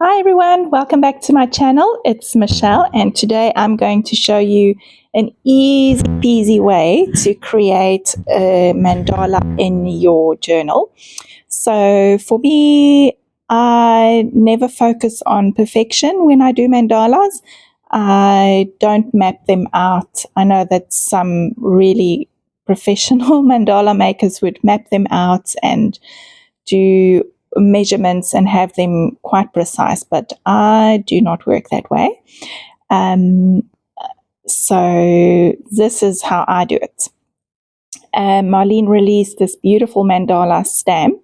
Hi everyone, welcome back to my channel. It's Michelle, and today I'm going to show you an easy peasy way to create a mandala in your journal. So for me, I never focus on perfection when I do mandalas. I don't map them out. I know that some really professional mandala makers would map them out and do measurements and have them quite precise, but I do not work that way. Um, so this is how I do it. Marlene released this beautiful mandala stamp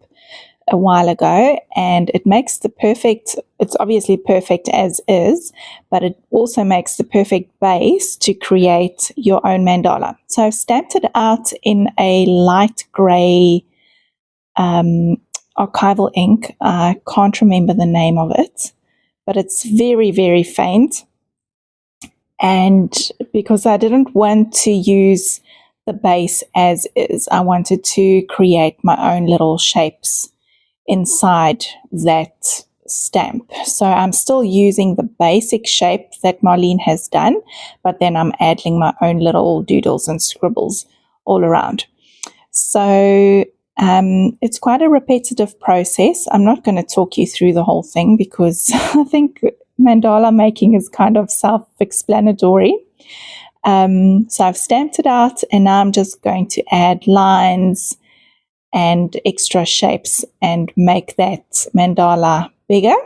a while ago, and it makes the perfect, it's obviously perfect as is, but it also makes the perfect base to create your own mandala. So I've stamped it out in a light grey archival ink. I can't remember the name of it, but it's very, very faint. And because I didn't want to use the base as is, I wanted to create my own little shapes inside that stamp. So I'm still using the basic shape that Marlene has done, but then I'm adding my own little doodles and scribbles all around. So it's quite a repetitive process. I'm not going to talk you through the whole thing because I think mandala making is kind of self-explanatory. So I've stamped it out, and now I'm just going to add lines and extra shapes and make that mandala bigger.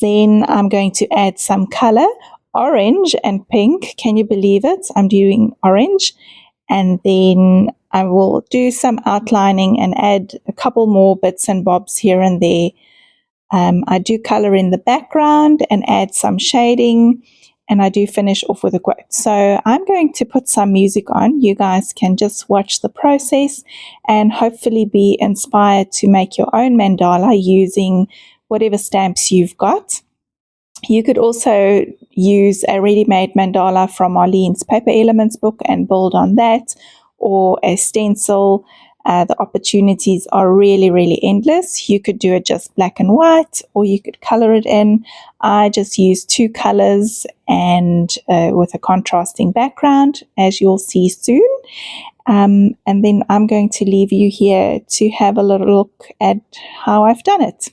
Then I'm going to add some color, orange and pink. Can you believe it? I'm doing orange. And then I will do some outlining and add a couple more bits and bobs here and there. I do color in the background and add some shading, and I do finish off with a quote. So I'm going to put some music on. You guys can just watch the process and hopefully be inspired to make your own mandala using whatever stamps you've got. You could also use a ready-made mandala from Marlene's Paper Elements book and build on that, or a stencil. The opportunities are really, really endless. You could do it just black and white, or you could color it in. I just use two colors and with a contrasting background, as you'll see soon. And then I'm going to leave you here to have a little look at how I've done it.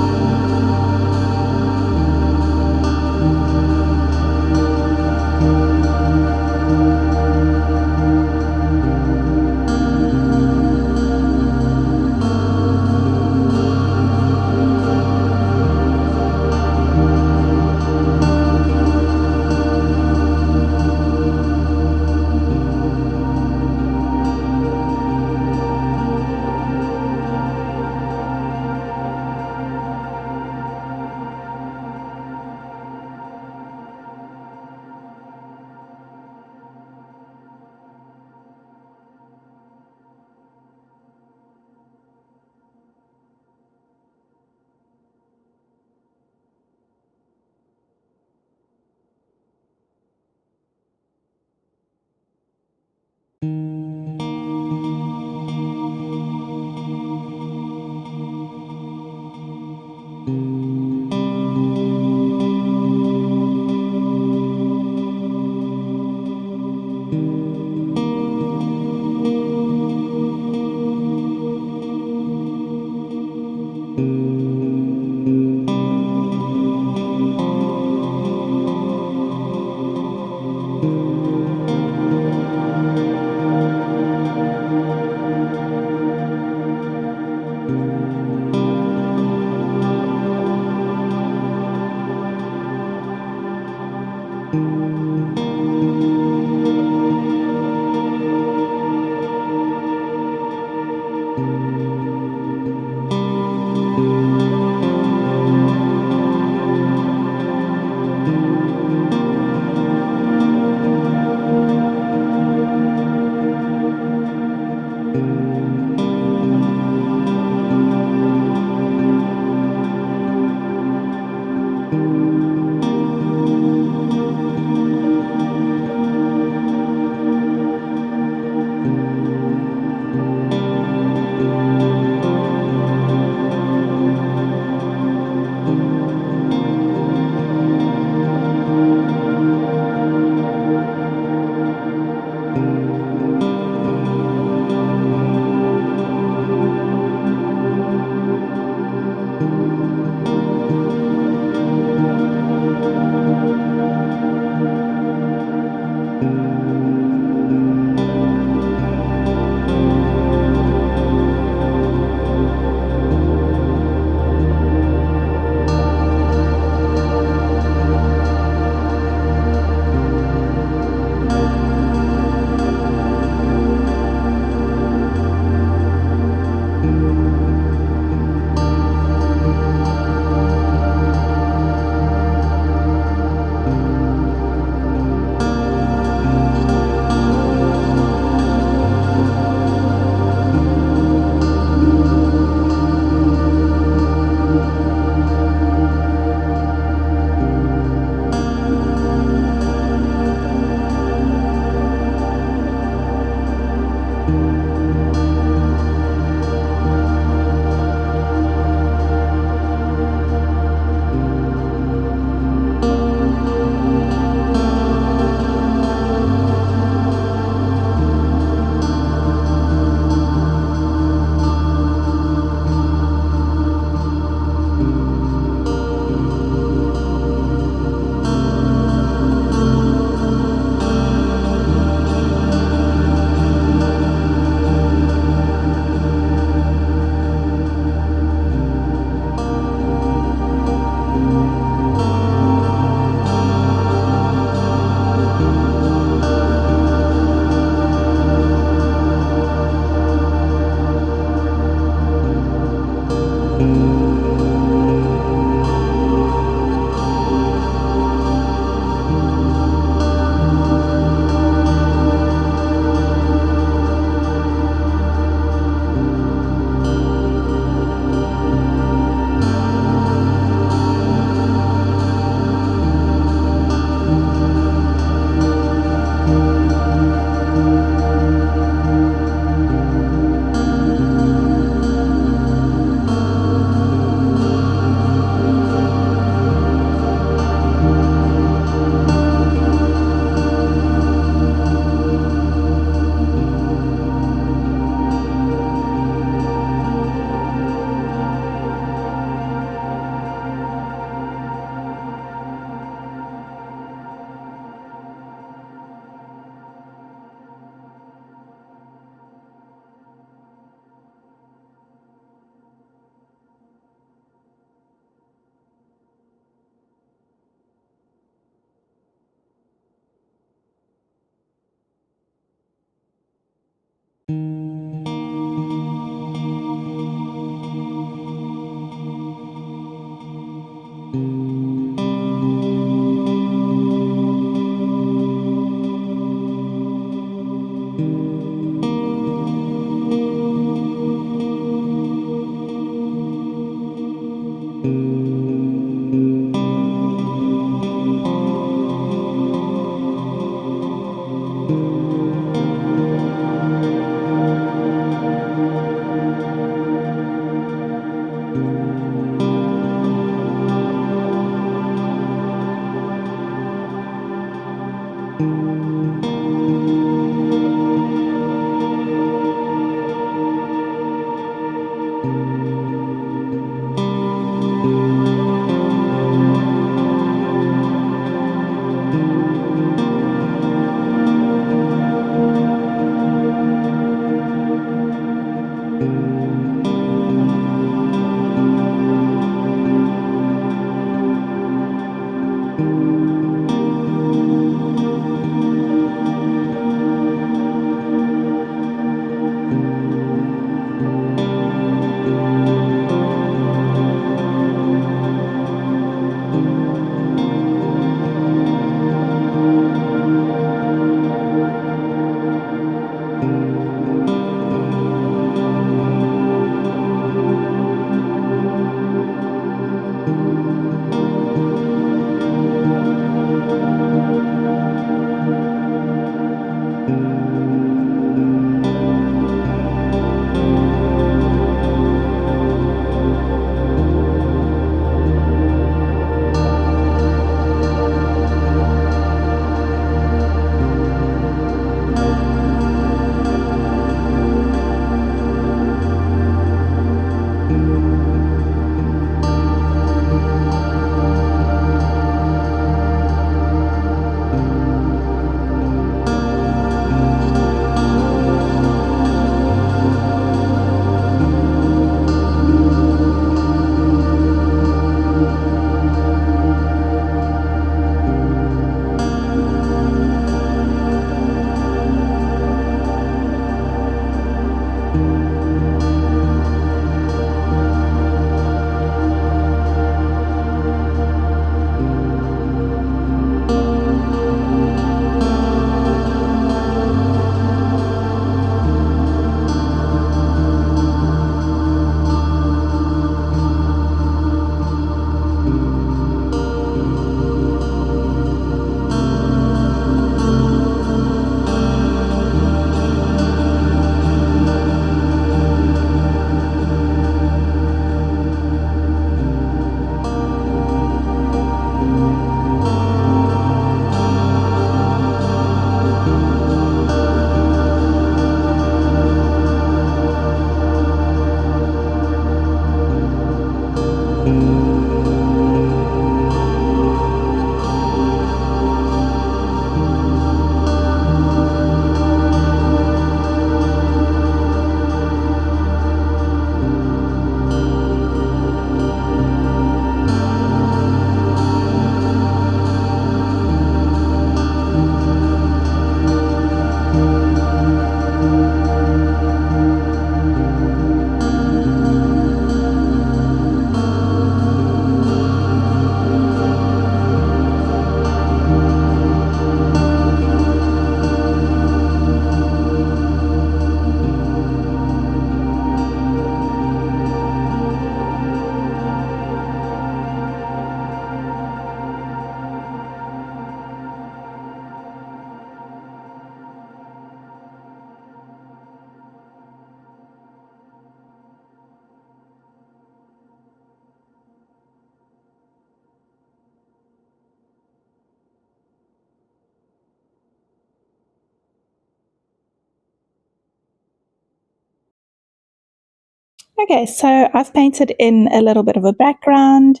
Okay, so I've painted in a little bit of a background.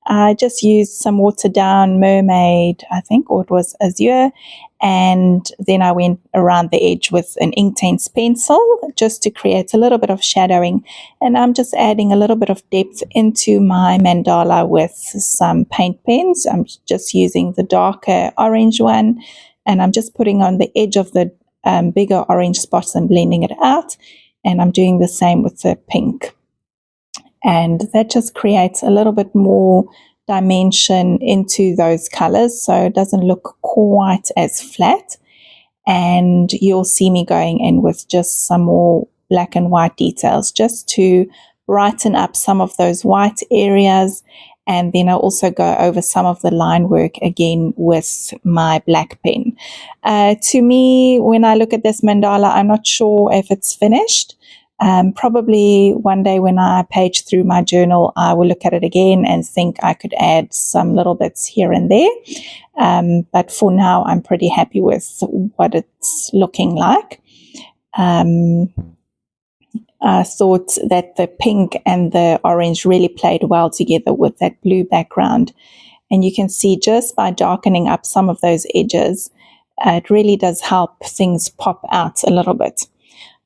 I just used some watered down mermaid, I think, or it was azure. And then I went around the edge with an Inktense pencil just to create a little bit of shadowing. And I'm just adding a little bit of depth into my mandala with some paint pens. I'm just using the darker orange one, and I'm just putting on the edge of the bigger orange spots and blending it out. And I'm doing the same with the pink. And that just creates a little bit more dimension into those colors so it doesn't look quite as flat. And you'll see me going in with just some more black and white details just to brighten up some of those white areas. And then I'll also go over some of the line work again with my black pen. To me, when I look at this mandala, I'm not sure if it's finished. Probably one day when I page through my journal, I will look at it again and think I could add some little bits here and there. But for now, I'm pretty happy with what it's looking like. I thought that the pink and the orange really played well together with that blue background. And you can see just by darkening up some of those edges, it really does help things pop out a little bit.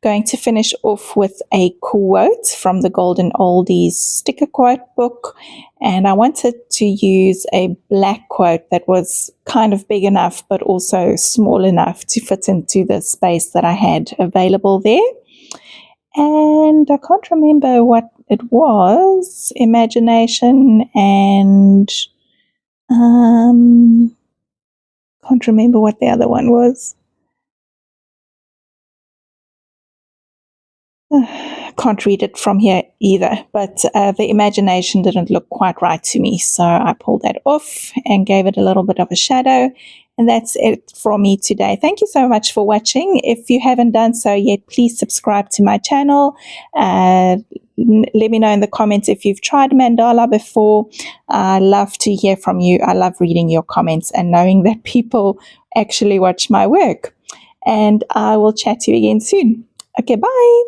Going to finish off with a quote from the Golden Oldies sticker quote book, and I wanted to use a black quote that was kind of big enough but also small enough to fit into the space that I had available there. And I can't remember what it was. Imagination and can't remember what the other one was. Can't read it from here either, but the imagination didn't look quite right to me, so I pulled that off and gave it a little bit of a shadow. And that's it from me today. Thank you so much for watching. If you haven't done so yet, please subscribe to my channel. Let me know in the comments if you've tried mandala before. I love to hear from you. I love reading your comments and knowing that people actually watch my work. And I will chat to you again soon. Okay, bye.